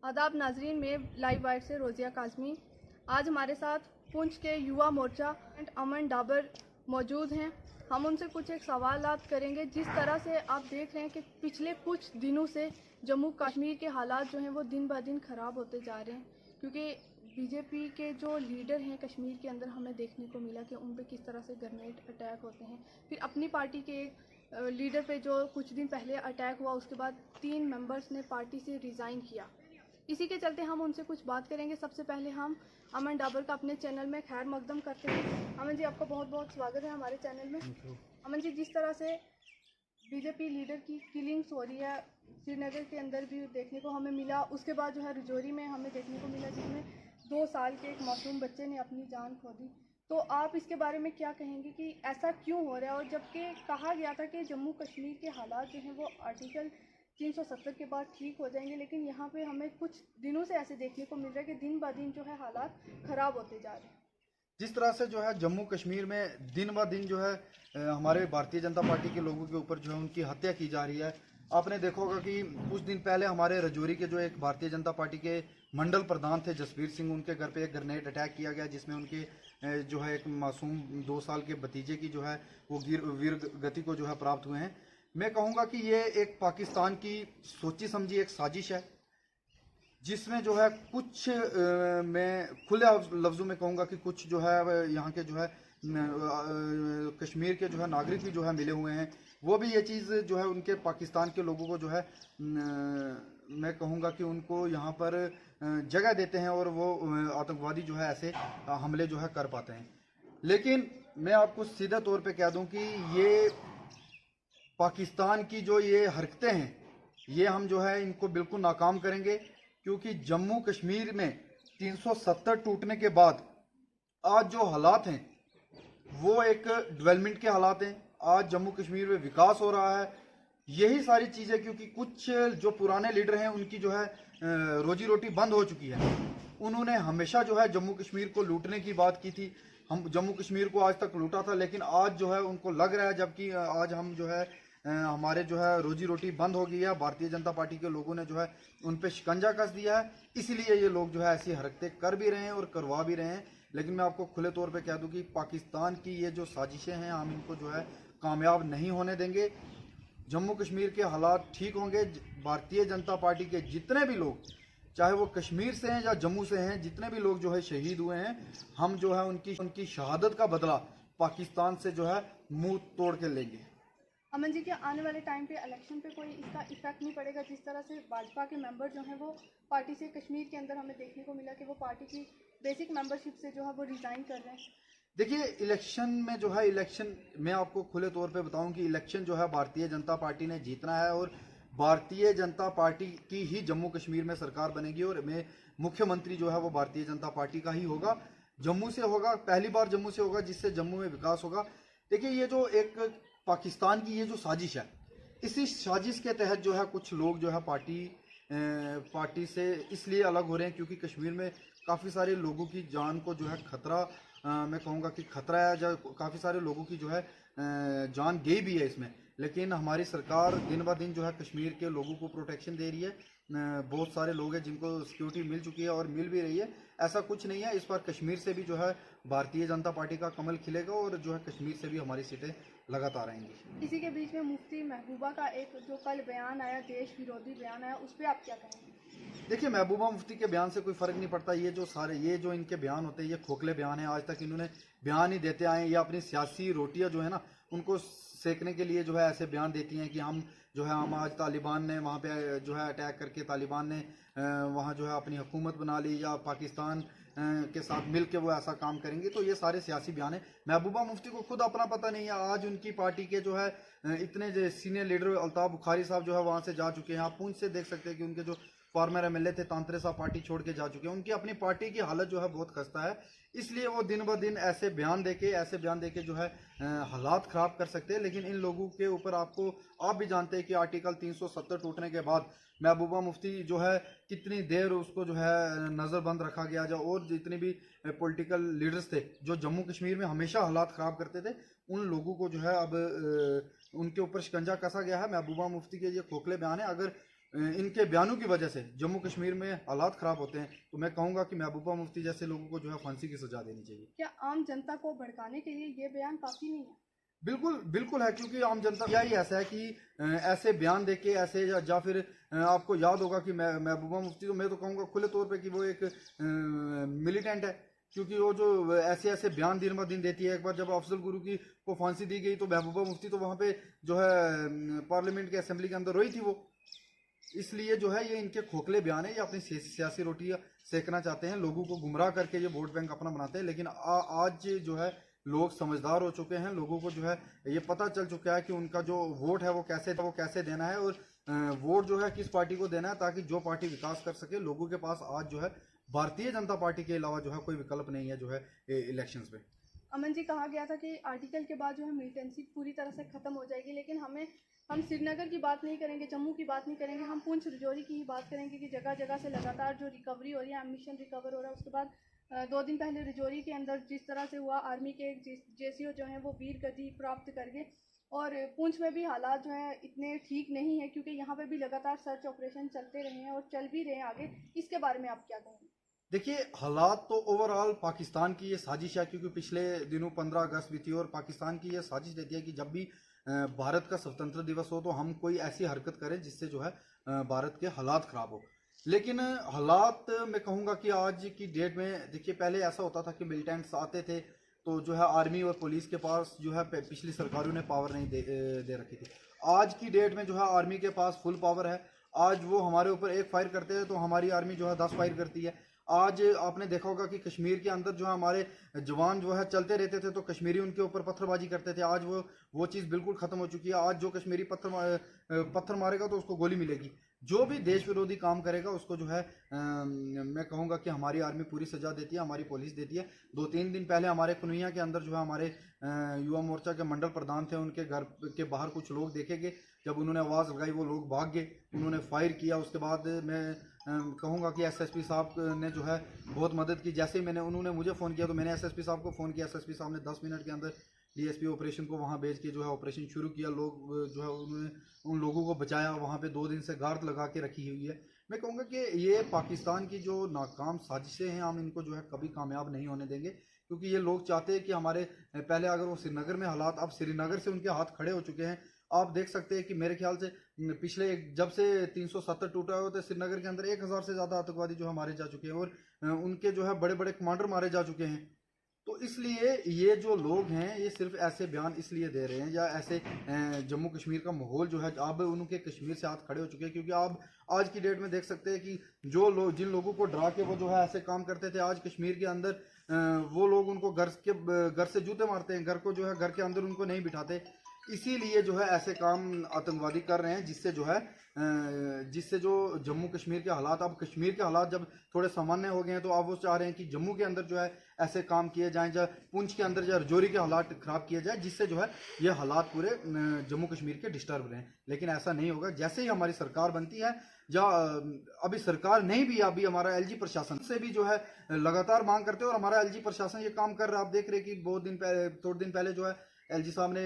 आदाब नाजरीन, में लाइव वायर से रोज़िया काज़मी। आज हमारे साथ पुंछ के युवा मोर्चा अमन डाबर मौजूद हैं। हम उनसे कुछ एक सवालात करेंगे। जिस तरह से आप देख रहे हैं कि पिछले कुछ दिनों से जम्मू कश्मीर के हालात जो हैं वो दिन ब दिन ख़राब होते जा रहे हैं, क्योंकि बीजेपी के जो लीडर हैं कश्मीर के अंदर हमें देखने को मिला कि उन पे किस तरह से ग्रेनेड अटैक होते हैं। फिर अपनी पार्टी के एक लीडर पे जो कुछ दिन पहले अटैक हुआ, उसके बाद 3 मेंबर्स ने पार्टी से रिज़ाइन किया। इसी के चलते हम उनसे कुछ बात करेंगे। सबसे पहले हम अमन डाबर का अपने चैनल में खैर मकदम करते हैं। अमन जी, आपका बहुत बहुत स्वागत है हमारे चैनल में। अमन जी, जिस तरह से बीजेपी लीडर की किलिंग्स हो रही है, श्रीनगर के अंदर भी देखने को हमें मिला, उसके बाद जो है रजौरी में हमें देखने को मिला, जिसमें 2 साल के एक मासूम बच्चे ने अपनी जान खो दी। तो आप इसके बारे में क्या कहेंगे कि ऐसा क्यों हो रहा है? और जबकि कहा गया था कि जम्मू कश्मीर के हालात जो हैं वो आर्टिकल 370 के बाद ठीक हो जाएंगे, लेकिन यहाँ पे हमें कुछ दिनों से ऐसे देखने को मिल रहा है कि दिन ब दिन जो है हालात ख़राब होते जा रहे हैं। जिस तरह से जो है जम्मू कश्मीर में दिन ब दिन जो है हमारे भारतीय जनता पार्टी के लोगों के ऊपर जो है उनकी हत्या की जा रही है। आपने देखा होगा कि कुछ दिन पहले हमारे रजौरी के जो एक भारतीय जनता पार्टी के मंडल प्रधान थे जसवीर सिंह, उनके घर पे एक ग्रेनेड अटैक किया गया, जिसमें उनके जो है एक मासूम 2 साल के भतीजे की जो है वो वीर गति को जो है प्राप्त हुए हैं। मैं कहूँगा कि ये एक पाकिस्तान की सोची समझी एक साजिश है, जिसमें जो है कुछ मैं खुले लफ्ज़ों में कहूँगा कि कुछ जो है यहाँ के जो है कश्मीर के जो है नागरिक भी जो है मिले हुए हैं। वो भी ये चीज़ जो है उनके पाकिस्तान के लोगों को जो है मैं कहूँगा कि उनको यहाँ पर जगह देते हैं और वो आतंकवादी जो है ऐसे हमले जो है कर पाते हैं। लेकिन मैं आपको सीधा तौर पे कह दूं कि ये पाकिस्तान की जो ये हरकतें हैं, ये हम जो है इनको बिल्कुल नाकाम करेंगे, क्योंकि जम्मू कश्मीर में 370 टूटने के बाद आज जो हालात हैं वो एक डेवलपमेंट के हालात हैं। आज जम्मू कश्मीर में विकास हो रहा है, यही सारी चीज़ें, क्योंकि कुछ जो पुराने लीडर हैं उनकी जो है रोजी रोटी बंद हो चुकी है। उन्होंने हमेशा जो है जम्मू कश्मीर को लूटने की बात की थी। हम जम्मू कश्मीर को आज तक लूटा था, लेकिन आज जो है उनको लग रहा है, जबकि आज हम जो है हमारे जो है रोजी रोटी बंद हो गई है, भारतीय जनता पार्टी के लोगों ने जो है उन पे शिकंजा कस दिया है, इसलिए ये लोग जो है ऐसी हरकतें कर भी रहे हैं और करवा भी रहे हैं। लेकिन मैं आपको खुले तौर पे कह दूं कि पाकिस्तान की ये जो साजिशें हैं हम इनको जो है कामयाब नहीं होने देंगे। जम्मू कश्मीर के हालात ठीक होंगे। भारतीय जनता पार्टी के जितने भी लोग, चाहे वो कश्मीर से हैं या जम्मू से हैं, जितने भी लोग जो है शहीद हुए हैं, हम जो है उनकी शहादत का बदला पाकिस्तान से जो है मुंह तोड़ के लेंगे। अमन जी, क्या आने वाले टाइम पे इलेक्शन पे कोई इसका इफेक्ट नहीं पड़ेगा? जिस तरह से भाजपा के मेंबर जो हैं वो पार्टी से कश्मीर के अंदर हमें देखने को मिला कि वो पार्टी की बेसिक मेंबरशिप से जो है वो रिज़ाइन कर रहे हैं। देखिए, इलेक्शन में जो है इलेक्शन मैं आपको खुले तौर पे बताऊं कि इलेक्शन जो है भारतीय जनता पार्टी ने जीतना है और भारतीय जनता पार्टी की ही जम्मू कश्मीर में सरकार बनेगी और मैं मुख्यमंत्री जो है वो भारतीय जनता पार्टी का ही होगा। जम्मू से होगा, पहली बार जम्मू से होगा, जिससे जम्मू में विकास होगा। देखिए, ये जो एक पाकिस्तान की ये जो साजिश है, इसी साजिश के तहत जो है कुछ लोग जो है पार्टी से इसलिए अलग हो रहे हैं क्योंकि कश्मीर में काफ़ी सारे लोगों की जान को जो है खतरा, मैं कहूँगा कि खतरा है, जो काफ़ी सारे लोगों की जो है जान गई भी है इसमें। लेकिन हमारी सरकार दिन ब दिन जो है कश्मीर के लोगों को प्रोटेक्शन दे रही है। बहुत सारे लोग हैं जिनको सिक्योरिटी मिल चुकी है और मिल भी रही है। ऐसा कुछ नहीं है, इस बार कश्मीर से भी जो है भारतीय जनता पार्टी का कमल खिलेगा और जो है कश्मीर से भी हमारी सीटें लगातार आएंगी। इसी के बीच में मुफ्ती महबूबा का एक जो कल बयान आया, देश विरोधी बयान आया, उस पर आप क्या कहेंगे? देखिए, महबूबा मुफ्ती के बयान से कोई फ़र्क नहीं पड़ता। ये जो इनके बयान होते हैं ये खोखले बयान हैं। आज तक इन्होंने बयान ही देते आए हैं। ये अपनी सियासी रोटियां जो है ना उनको सेकने के लिए जो है ऐसे बयान देती हैं कि हम जो है हम आज तालिबान ने वहाँ पे जो है अटैक करके तालिबान ने वहाँ जो है अपनी हुकूमत बना ली या पाकिस्तान के साथ मिल के वो ऐसा काम करेंगे। तो ये सारे सियासी बयान है। महबूबा मुफ्ती को खुद अपना पता नहीं है। आज उनकी पार्टी के जो है इतने जो सीनियर लीडर अल्ताफ बुखारी साहब जो है वहाँ से जा चुके हैं। आप पुंछ से देख सकते हैं कि उनके जो फॉर्मर एमएलए थे तांत्रे साहब पार्टी छोड़ के जा चुके हैं। उनकी अपनी पार्टी की हालत जो है बहुत खस्ता है, इसलिए वो दिन ब दिन ऐसे बयान देके जो है हालात खराब कर सकते हैं। लेकिन इन लोगों के ऊपर आप भी जानते हैं कि आर्टिकल 370 टूटने के बाद महबूबा मुफ्ती जो है कितनी देर उसको जो है नज़रबंद रखा गया, जो और जितने भी पॉलिटिकल लीडर्स थे जो जम्मू कश्मीर में हमेशा हालात ख़राब करते थे, उन लोगों को जो है अब उनके ऊपर शिकंजा कसा गया है। महबूबा मुफ्ती के ये खोखले बयान है। अगर इनके बयानों की वजह से जम्मू कश्मीर में हालात ख़राब होते हैं, तो मैं कहूँगा कि महबूबा मुफ्ती जैसे लोगों को जो है फांसी की सज़ा देनी चाहिए। क्या आम जनता को भड़काने के लिए ये बयान काफ़ी नहीं है? बिल्कुल बिल्कुल है, क्योंकि आम जनता का ही ऐसा है कि ऐसे बयान देके ऐसे या फिर आपको याद होगा कि महबूबा मुफ्ती, तो मैं तो कहूँगा खुले तौर पे कि वो एक मिलिटेंट है, क्योंकि वो जो ऐसे ऐसे बयान दिन ब दिन देती है। एक बार जब अफजल गुरु की को फांसी दी गई तो महबूबा मुफ्ती तो वहाँ पे जो है पार्लियामेंट के असेंबली के अंदर रोई थी वो। इसलिए जो है ये इनके खोखले बयान है, ये अपनी सियासी रोटी सेकना चाहते हैं, लोगों को गुमराह करके ये वोट बैंक अपना बनाते हैं। लेकिन आज जो है लोग समझदार हो चुके हैं, लोगों को जो है ये पता चल चुका है कि उनका जो वोट है वो कैसे देना है, और वोट जो है किस पार्टी को देना है, ताकि जो पार्टी विकास कर सके। लोगों के पास आज जो है भारतीय जनता पार्टी के अलावा जो है कोई विकल्प नहीं है जो है इलेक्शंस में। अमन जी, कहा गया था कि आर्टिकल के बाद जो है मिलिटेंसी पूरी तरह से ख़त्म हो जाएगी, लेकिन हम श्रीनगर की बात नहीं करेंगे, जम्मू की बात नहीं करेंगे, हम पुंछ रजौरी की ही बात करेंगे कि जगह जगह से लगातार जो रिकवरी हो रही है, एमिशन रिकवर हो रहा है। उसके बाद 2 दिन पहले रजौरी के अंदर जिस तरह से हुआ, आर्मी के जेसीओ जो हैं वो वीर गति प्राप्त कर गए। और पुंछ में भी हालात जो हैं इतने ठीक नहीं है, क्योंकि यहाँ पे भी लगातार सर्च ऑपरेशन चलते रहे हैं और चल भी रहे हैं आगे। इसके बारे में आप क्या कहेंगे? देखिए, हालात तो ओवरऑल पाकिस्तान की ये साजिश है, क्योंकि पिछले दिनों 15 अगस्त भी थी और पाकिस्तान की ये साजिश रहती है कि जब भी भारत का स्वतंत्र दिवस हो तो हम कोई ऐसी हरकत करें जिससे जो है भारत के हालात ख़राब हो। लेकिन हालात मैं कहूँगा कि आज की डेट में देखिए, पहले ऐसा होता था कि मिलिटेंट्स आते थे तो जो है आर्मी और पुलिस के पास जो है पिछली सरकारों ने पावर नहीं दे रखी थी। आज की डेट में जो है आर्मी के पास फुल पावर है। आज वो हमारे ऊपर एक फायर करते हैं तो हमारी आर्मी जो है 10 फायर करती है। आज आपने देखा होगा कि कश्मीर के अंदर जो है हमारे जवान जो है चलते रहते थे तो कश्मीरी उनके ऊपर पत्थरबाजी करते थे। आज वो चीज़ बिल्कुल ख़त्म हो चुकी है। आज जो कश्मीरी पत्थर मारेगा तो उसको गोली मिलेगी। जो भी देश विरोधी काम करेगा उसको जो है मैं कहूँगा कि हमारी आर्मी पूरी सजा देती है, हमारी पुलिस देती है। 2-3 दिन पहले हमारे कुनिया के अंदर जो है हमारे युवा मोर्चा के मंडल प्रधान थे, उनके घर के बाहर कुछ लोग देखे गए। जब उन्होंने आवाज़ लगाई वो लोग भाग गए, उन्होंने फायर किया। उसके बाद मैं कहूँगा कि एसएसपी साहब ने जो है बहुत मदद की। जैसे ही उन्होंने मुझे फ़ोन किया तो मैंने एसएसपी साहब को फ़ोन किया। एसएसपी साहब ने 10 मिनट के अंदर डीएसपी ऑपरेशन को वहाँ भेज के जो है ऑपरेशन शुरू किया। लोग जो है उन्होंने उन लोगों को बचाया। वहाँ पे 2 दिन से गार्ड लगा के रखी हुई है। मैं कहूँगा कि ये पाकिस्तान की जो नाकाम साजिशें हैं, हम इनको जो है कभी कामयाब नहीं होने देंगे, क्योंकि ये लोग चाहते हैं कि हमारे पहले अगर वो श्रीनगर में हालात, अब श्रीनगर से उनके हाथ खड़े हो चुके हैं। आप देख सकते हैं कि मेरे ख्याल से पिछले जब से 370 टूटा हुआ तो श्रीनगर के अंदर 1000 से ज़्यादा आतंकवादी जो है मारे जा चुके हैं और उनके जो है बड़े बड़े कमांडर मारे जा चुके हैं। तो इसलिए ये जो लोग हैं ये सिर्फ ऐसे बयान इसलिए दे रहे हैं, या ऐसे जम्मू कश्मीर का माहौल जो है अब उनके कश्मीर से हाथ खड़े हो चुके हैं। क्योंकि आप आज की डेट में देख सकते हैं कि जो लोग जिन लोगों को डरा के वो जो है ऐसे काम करते थे, आज कश्मीर के अंदर वो लोग उनको घर से जूते मारते हैं, घर को जो है घर के अंदर उनको नहीं बिठाते। इसीलिए जो है ऐसे काम आतंकवादी कर रहे हैं, जिससे जो जम्मू कश्मीर के हालात, अब कश्मीर के हालात जब थोड़े सामान्य हो गए हैं तो अब वो चाह रहे हैं कि जम्मू के अंदर जो है ऐसे काम किए जाएं, या पुंछ के अंदर या रजौरी के हालात ख़राब किए जाए, जिससे जो है ये हालात पूरे जम्मू कश्मीर के डिस्टर्ब रहें। लेकिन ऐसा नहीं होगा। जैसे ही हमारी सरकार बनती है, या अभी सरकार नहीं भी, अभी हमारा एलजी प्रशासन से भी जो है लगातार मांग करते हैं और हमारा एलजी प्रशासन ये काम कर रहा है। आप देख रहे हैं कि थोड़े दिन पहले जो है एलजी साहब ने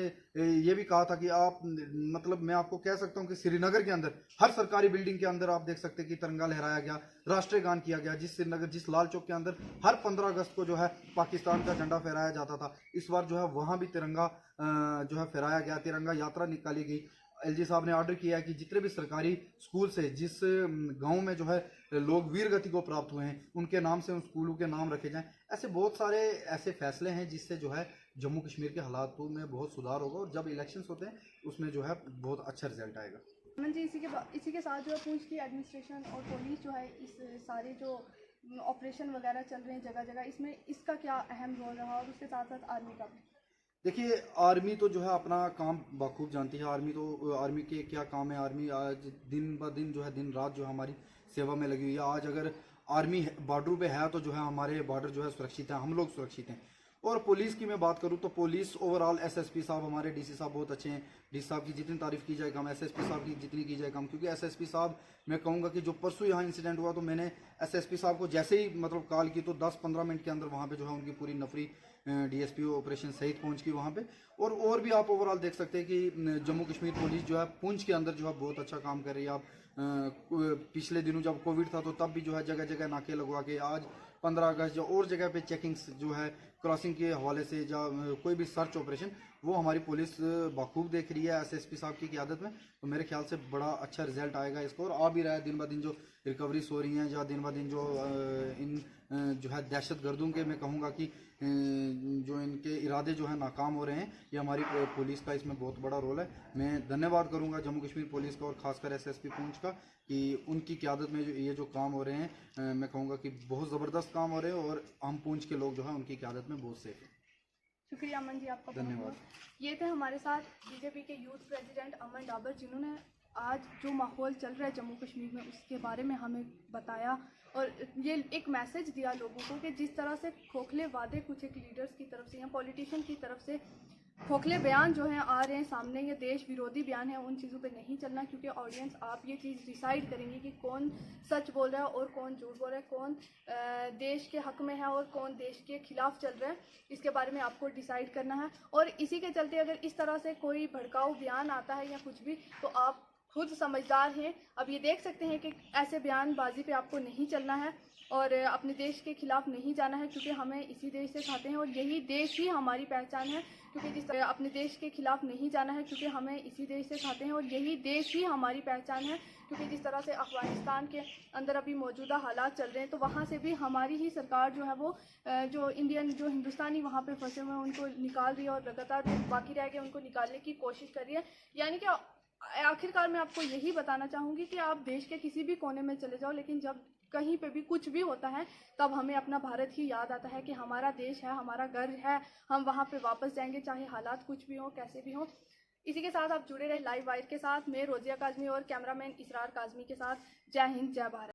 ये भी कहा था कि आप, मतलब मैं आपको कह सकता हूं कि श्रीनगर के अंदर हर सरकारी बिल्डिंग के अंदर आप देख सकते हैं कि तिरंगा लहराया गया, राष्ट्रीय गान किया गया। जिस लाल चौक के अंदर हर 15 अगस्त को जो है पाकिस्तान का झंडा फहराया जाता था, इस बार जो है वहां भी तिरंगा जो है फहराया गया, तिरंगा यात्रा निकाली गई। एलजी साहब ने ऑर्डर किया है कि जितने भी सरकारी स्कूल से जिस गांव में जो है लोग वीर गति को प्राप्त हुए हैं, उनके नाम से उन स्कूलों के नाम रखे जाएं। ऐसे बहुत सारे ऐसे फैसले हैं जिससे जो है जम्मू कश्मीर के हालातों में बहुत सुधार होगा, और जब इलेक्शंस होते हैं उसमें जो है बहुत अच्छा रिजल्ट आएगा। अमन जी, इसी के साथ जो है पुंछ की एडमिनिस्ट्रेशन और पुलिस जो है इस सारे जो ऑपरेशन वगैरह चल रहे हैं जगह जगह, इसमें इसका क्या अहम रोल रहा, और उसके साथ साथ आर्मी का भी? देखिए, आर्मी तो जो है अपना काम बखूब जानती है। आर्मी के क्या काम है, आर्मी आज दिन ब दिन जो है दिन रात जो है हमारी सेवा में लगी हुई है। आज अगर आर्मी बॉर्डर पे है तो जो है हमारे बॉर्डर जो है सुरक्षित है, हम लोग सुरक्षित हैं। और पुलिस की मैं बात करूं तो पुलिस ओवरऑल, एसएसपी साहब, हमारे डीसी साहब बहुत अच्छे हैं। डीसी साहब की जितनी तारीफ की जाए कम, एसएसपी साहब की जितनी की जाए कम। क्योंकि एसएसपी साहब, मैं कहूँगा कि जो परसों यहाँ इंसिडेंट हुआ तो मैंने एसएसपी साहब को जैसे ही मतलब कॉल की तो 10-15 मिनट के अंदर वहाँ पे जो है उनकी पूरी नफरी डीएसपी ऑपरेशन सहित पहुँच गई वहाँ पे। और भी आप ओवरऑल देख सकते हैं कि जम्मू कश्मीर पुलिस जो है पुंछ के अंदर जो है बहुत अच्छा काम कर रही है। आप पिछले दिनों जब कोविड था तो तब भी जो है जगह जगह नाके लगवा के, आज 15 अगस्त जो और जगह पे चेकिंग्स जो है क्रॉसिंग के हवाले से या कोई भी सर्च ऑपरेशन वो हमारी पुलिस बखूब देख रही है एसएसपी साहब की क़यादत में। तो मेरे ख्याल से बड़ा अच्छा रिजल्ट आएगा इसको, और आ भी रहा है दिन ब दिन जो रिकवरीज हो रही हैं, या दिन ब दिन जो इन जो है दहशत गर्दों के, मैं कहूँगा कि जो इनके इरादे जो है नाकाम हो रहे हैं, ये हमारी पुलिस का इसमें बहुत बड़ा रोल है। मैं धन्यवाद करूँगा जम्मू कश्मीर पुलिस का और ख़ासकर एसएसपी पूंछ का कि उनकी क़यादत में जो काम हो रहे हैं, मैं कहूँगा कि बहुत ज़बरदस्त काम हो रहे हैं, और हम पूंछ के लोग जो है उनकी क़यादत में बहुत सेफ हैं। शुक्रिया अमन जी, आपका धन्यवाद। ये थे हमारे साथ बीजेपी के यूथ प्रेसिडेंट अमन डाबर, जिन्होंने आज जो माहौल चल रहा है जम्मू कश्मीर में उसके बारे में हमें बताया और ये एक मैसेज दिया लोगों को कि जिस तरह से खोखले वादे कुछ एक लीडर्स की तरफ से या पॉलिटिशियन की तरफ से खोखले बयान जो हैं आ रहे हैं सामने, ये देश विरोधी बयान है, उन चीज़ों पे नहीं चलना, क्योंकि ऑडियंस आप ये चीज़ डिसाइड करेंगे कि कौन सच बोल रहा है और कौन झूठ बोल रहा है, कौन देश के हक में है और कौन देश के खिलाफ चल रहा है। इसके बारे में आपको डिसाइड करना है, और इसी के चलते अगर इस तरह से कोई भड़काऊ बयान आता है या कुछ भी, तो आप खुद समझदार हैं। अब ये देख सकते हैं कि ऐसे बयानबाजी पे आपको नहीं चलना है और अपने देश के खिलाफ नहीं जाना है, क्योंकि हमें इसी देश से खाते हैं और यही देश ही हमारी पहचान है। क्योंकि जिस तरह अपने देश के खिलाफ नहीं जाना है, क्योंकि हमें इसी देश से खाते हैं और यही देश ही हमारी पहचान है। क्योंकि जिस तरह से अफगानिस्तान के अंदर अभी मौजूदा हालात चल रहे हैं, तो वहाँ से भी हमारी ही सरकार जो है वो जो हिंदुस्तानी वहाँ पे फंसे हुए हैं उनको निकाल रही है, और लगातार जो बाकी रह गए उनको निकालने की कोशिश कर रही है। यानी कि आखिरकार मैं आपको यही बताना चाहूँगी कि आप देश के किसी भी कोने में चले जाओ, लेकिन जब कहीं पे भी कुछ भी होता है तब हमें अपना भारत ही याद आता है कि हमारा देश है, हमारा घर है, हम वहाँ पे वापस जाएंगे चाहे हालात कुछ भी हो, कैसे भी हो। इसी के साथ आप जुड़े रहे लाइव वायर के साथ, मैं रोजिया काजमी और कैमरामैन इसरार काजमी के साथ। जय हिंद, जय भारत।